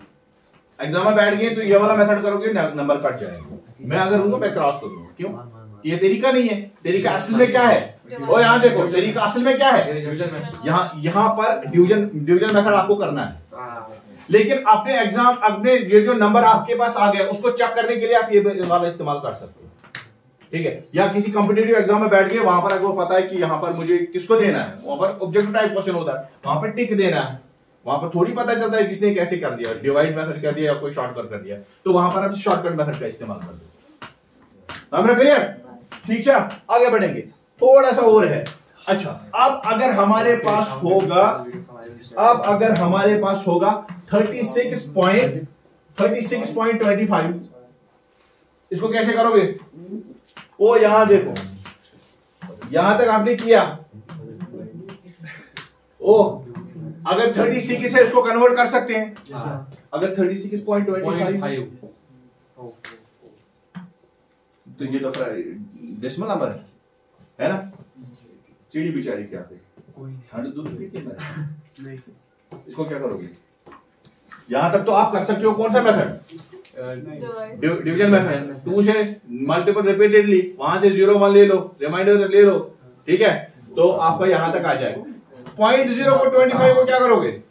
एग्जाम में बैठ गए तो ये वाला मेथड करोगे, नंबर कट जाएगा। मैं अगर हूँ मैं क्रॉस कर दूंगा। क्यों? ये तरीका नहीं है। तरीका असल में क्या है? और यहाँ देखो, तरीका असल में क्या है? यहाँ पर डिवीजन मेथड आपको करना है, लेकिन अपने एग्जाम, अपने ये जो नंबर आपके पास आ गया उसको चेक करने के लिए आप ये वाला इस्तेमाल कर सकते हो, ठीक है। या किसी कॉम्पिटिटिव एग्जाम में बैठ गए, वहां पर अगर पता है कि यहाँ पर मुझे किसको देना है, वहां पर ऑब्जेक्टिव टाइप क्वेश्चन होता है, वहां पर टिक देना है, वहां पर थोड़ी पता चलता है किसने कैसे कर दिया, डिवाइड मेथड कर दिया या कोई शॉर्टकट कर दिया, तो वहां पर आप शॉर्टकट मेथड का इस्तेमाल कर दो। हमें क्लियर? ठीक है, आगे बढ़ेंगे। थोड़ा सा और है। अच्छा, अब अगर हमारे पास होगा 36.25, इसको कैसे करोगे? वो यहां देखो, यहां तक आपने किया। ओ, अगर 36 है इसको कन्वर्ट कर सकते हैं। अगर 36.25 तो ये तो डेसिमल नंबर है ना? चिड़ी बिचारी क्या पे दूध पीती है नहीं। इसको क्या करोगे? यहां तक तो आप कर सकते हो। कौन सा मेथड? Division method. 2 से मल्टीपल रिपीटेडली, वहां से 0 1 ले लो, रिमाइंडर ले लो, ठीक है, तो आपका यहां तक आ जाएगा। 0.0 को 25 को क्या करोगे?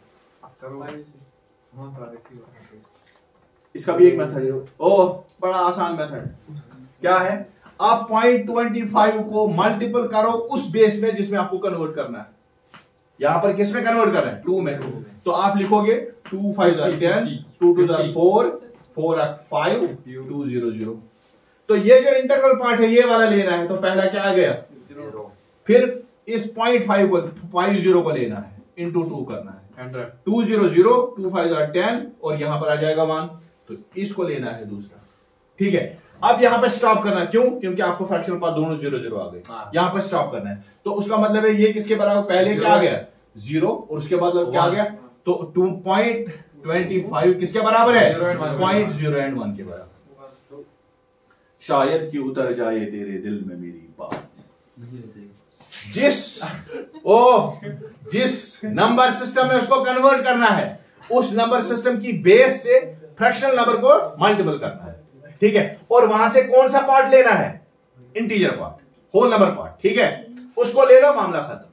इसका भी एक मेथड है। ओ, बड़ा आसान मेथड क्या है? आप 0.25 को मल्टीपल करो उस बेस में जिसमें आपको कन्वर्ट करना है। यहां पर किस में कन्वर्ट करना है? 2 में। तो आप लिखोगे 2 5 10, 2 2 4, 4 5, 2 0 0। तो ये जो इंटरवल पार्ट है ये वाला लेना है, तो पहला क्या आ गया? 0। फिर इस 0.5 को 50 को लेना है, इंटू 2 करना है, 2 0 0, 2 5 10, और यहां पर आ जाएगा 1, तो इसको लेना है दूसरा, ठीक है। अब यहां पे स्टॉप करना, क्यों? क्योंकि आपको फ्रैक्शनल पार्ट दोनों 0 0 आ गए, यहां पर स्टॉप करना है। तो उसका मतलब है ये किसके बराबर? पहले क्या आ गया? 0, और उसके बाद क्या आ गया? तो 2.25 किसके बराबर है? 0.01 के बराबर। शायद कि उतर जाए तेरे दिल में मेरी बात, जिस नंबर सिस्टम में उसको कन्वर्ट करना है, उस नंबर सिस्टम की बेस से फ्रैक्शनल नंबर को मल्टीपल करना है, ठीक है। और वहां से कौन सा पार्ट लेना है? Integer part, whole number part, ठीक है, उसको ले लो, मामला खत्म।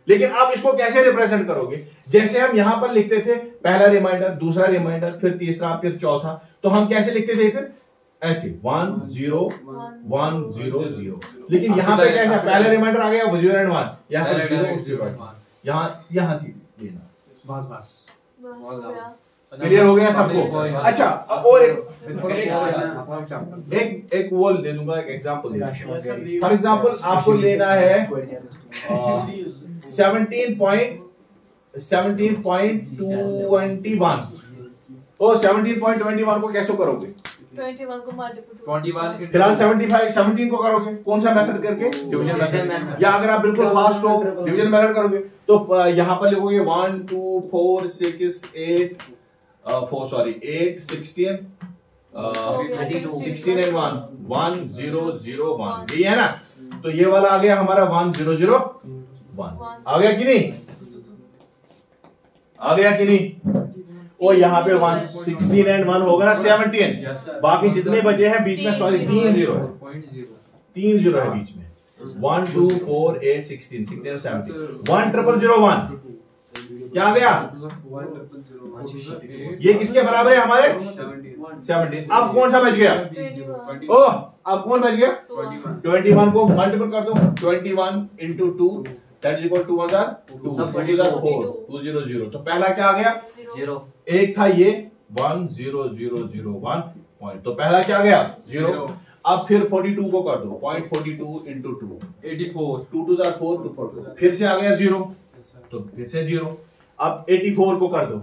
लेकिन आप इसको कैसे रिप्रेजेंट करोगे? जैसे हम यहां पर लिखते थे, पहला रिमाइंडर, दूसरा रिमाइंडर, फिर तीसरा, फिर चौथा, तो हम कैसे लिखते थे? फिर ऐसे 1 0 1 0 0। लेकिन यहां पे कैसे? पहला रिमाइंडर आ गया 0 एंड 1, यहां पर 0 यहां से लेना। बस क्लियर हो गया सबको? अच्छा, और एक एक वो ले दूंगा, एक एग्जांपल दे दूंगा। फॉर एग्जांपल आपको लेना है 17.21 तो 17.21 को कैसे करोगे? 21 को मल्टीपल 21 फिलहाल 17 को करोगे कौन सा मेथड करके? Division method. या अगर आप बिल्कुल फास्ट हो डिवीजन मेथड करोगे तो यहाँ पर लिखोगे 1 2 4 6 8 8 16 16 and 1 1 0 0 1 यही है ना? तो ये वाला आ गया हमारा 1 0 0 1 आ गया कि नहीं? आ गया कि नहीं? और यहाँ पे 1 16 and 1 होगा ना 17। बाकी जितने बचे हैं बीच में, सॉरी 3 0 है, 3 0 है बीच में। 1 2 4 8 16 16 17 1 0 0 1 क्या आ गया? ये किसके बराबर है हमारे? 17। अब कौन सा बच गया? ओह अब कौन बच गया? 21 को मल्टीपल कर दो 21 into 2 that is equal to 1 2 4 2 0 0। तो पहला क्या आ गया? 0। एक था ये 1 0 0 0 1 पॉइंट, तो पहला क्या आ गया? 0। अब फिर 42 को कर दो 0.42 into 2 84 2 2 4 2 4 फिर से आ गया 0, तो फिर से 0। अब 84 को कर दो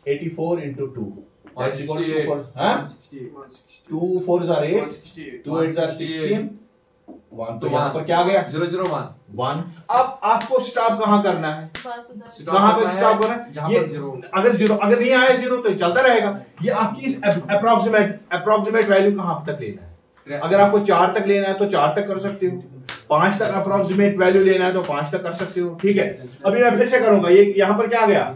84 into 2 that's equal to 2 4 8 2 8 16 1। तो यहाँ पर क्या आ गया? 0 0 1। अब आपको स्टॉप कहाँ करना है? कहाँ पे स्टॉप करना है? ये अगर नहीं आया 0 तो चलता रहेगा। ये आपकी अप्रोक्सीमेट वैल्यू कहाँ तक लेना है? अगर आपको 4 तक लेना है तो 4 तक कर सकते हो, 5 तक अप्रोक्सीमेट वैल्यू लेना है तो 5 तक कर सकते हो। ठीक है, अभी मैं फिर से करूंगा। ये यहाँ पर क्या आ गया?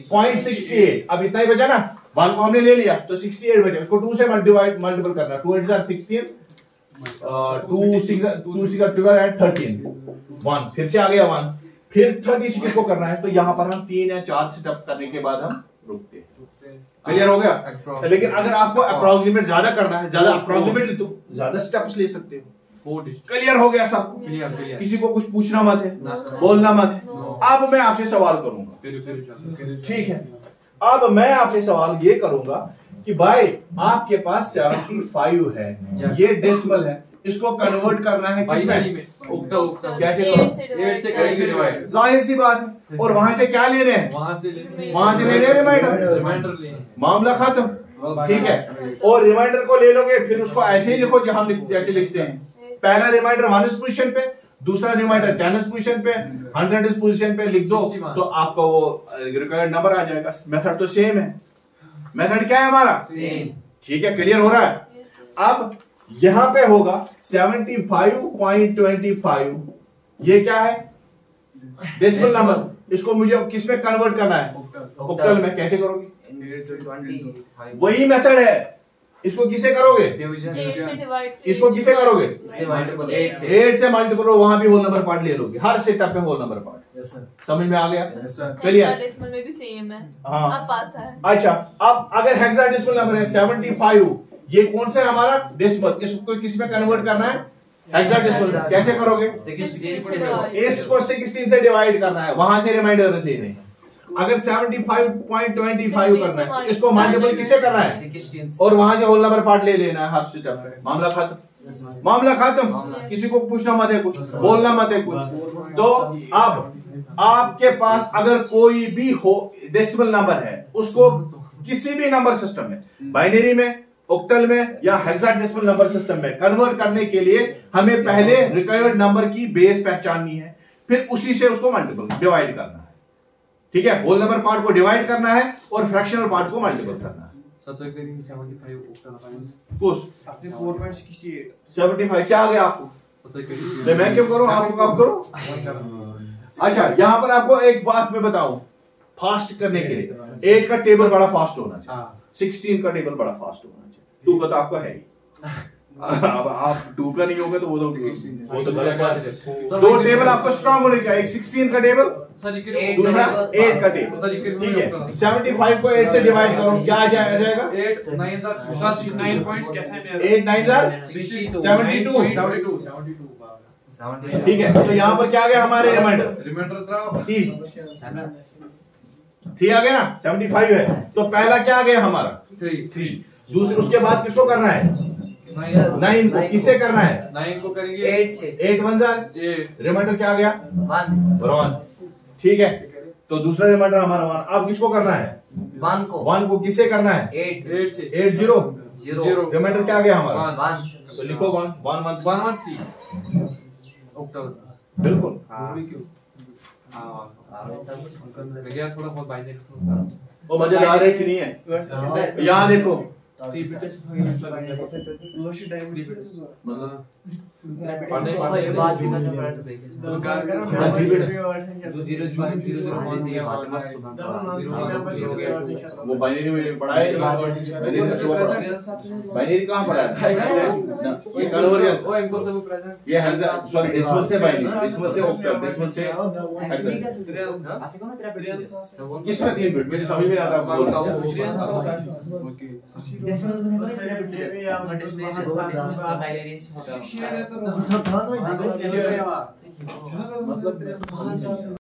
0.68। अब इतना ही बचा ना, 1 को हमने ले लिया तो 68 बचा, उसको 2 से मल्टीपल करना। 2 8 16 2 6 12 and 13 1 फिर से आ गया 1। फिर 36 को करना है तो यहाँ पर हम 3 या 4 स्टेप करने के बाद हम रुकते हैं। क्लियर हो गया? लेकिन अगर आपको अप्रोक्सीमेट ज्यादा करना है, ज्यादा अप्रोक्सीमेटली तो ज्यादा स्टेप्स ले सकते हो। क्लियर हो गया सबको? किसी को कुछ पूछना मत है, बोलना मत है। अब मैं आपसे सवाल करूंगा, ठीक है? अब मैं आपसे सवाल ये करूंगा कि भाई आपके पास 75 है, ये डेसिमल है, इसको कन्वर्ट करना है किसमें? कैसे? 8 से डिवाइड। जाहिर सी बात है। और वहां से क्या लेने हैं? वहां से लेने रिमाइंडर। मामला खत्म। ठीक है, और रिमाइंडर को ले लोगे फिर उसको ऐसे ही लिखो जो हम जैसे लिखते हैं। पहला रिमाइंडर 1 पोजीशन पे, दूसरा रिमाइंडर 10 पोजीशन पे, 100 पोजीशन पे लिख दो तो आपका वो रिक्वायर्ड नंबर आ जाएगा। मेथड तो सेम है। मेथड क्या है हमारा? ठीक है, क्लियर हो रहा है? अब यहां पे होगा 75.25। ये क्या है? Decimal number. इसको मुझे किस में कन्वर्ट करना है? ऑक्टल में। कैसे करोगे? वही मेथड है। इसको किसे करोगे? 8 से डिवाइड। इसको किसे करोगे? 8 से मल्टीपल। वहां भी होल नंबर पार्ट ले लोगे, हर सेटअप में होल नंबर पार्ट। समझ में आ गया? क्लियर? हेक्साडेसिमल में भी सेम है। हाँ, अब आता है। अच्छा, अब अगर हेक्साडेसिमल नंबर है 75, ये कौन सा है हमारा? डेसिमल। इसको किस में कन्वर्ट करना है? हेक्साडेसिमल। कैसे करोगे? इसको 16 से डिवाइड करना है, वहां से रिमाइंडर लेने हैं। अगर 75.25 करना है, इसको मल्टीपल किससे करना है? और वहां से होल नंबर पार्ट ले लेना है हर स्टेप में। मामला खत्म। मामला खत्म। किसी को पूछना मत है, कुछ बोलना मत है कुछ। तो अब आपके पास अगर कोई भी हो डेसिमल नंबर है, उसको किसी भी नंबर सिस्टम में, बाइनरी में, ऑक्टल में या हेक्साडेसिमल नंबर सिस्टम में कन्वर्ट करने के लिए हमें पहले रिक्वायर्ड नंबर की बेस पहचाननी है, फिर उसी से उसको मल्टीपल डिवाइड करना है। ठीक है, होल नंबर पार्ट को डिवाइड करना है और फ्रैक्शनल पार्ट को मल्टीपल करना है। कुछ 75 क्या आ गया आपको? मैं क्यों करूं, आपको कब करूं? अच्छा, यहां पर आपको एक बात मैं बताऊं, फास्ट करने के लिए 8 का टेबल बड़ा फास्ट होना चाहिए, 16 का टेबल बड़ा फास्ट होना चाहिए। 2 का तो आपका है ही। अब आप 2 का नहीं होगा तो वो तो गलत बात है। 2 टेबल आपको स्ट्रांग होने चाहिए, एक 16 का टेबल, दूसरा 8 का टेबल। ठीक है, 75 को 8 से डिवाइड करो, क्या आ जाएगा? 8 9 72। ठीक है, तो यहाँ पर क्या आ गया हमारे रिमाइंडर? 3 आ गया ना, 75 है तो पहला क्या आ गया हमारा? 3। दूसरे उसके बाद किसको करना है? 9 को। किससे करना है? 9 को करेंगे 8 से। 8 1 जार 8। रिमाइंडर क्या आ गया? 1। ठीक है, तो दूसरा रिमाइंडर हमारा 1। अब किसको करना है? 1 को। 1 को किससे करना है? 8 से। 8 0 0। रिमाइंडर क्या आ गया हमारा? 1। तो लिखो 1 1 1 1 1 3 अक्टूबर बिल्कुल। क्यों गया थोड़ा बहुत बाइनरी वो मजेदार है कि नहीं है? यहाँ देखो वो बाइनरी में पढ़ा है। बाइनरी कहाँ पढ़ा है? ये कन्वर्जन, ओ इनको सब प्रेजेंट ये सॉरी डेसिमल से बाइनरी, डेसिमल से ऑक्टल, डेसिमल से किसमें 3 बिट मेरी समझ में आता है। मतलब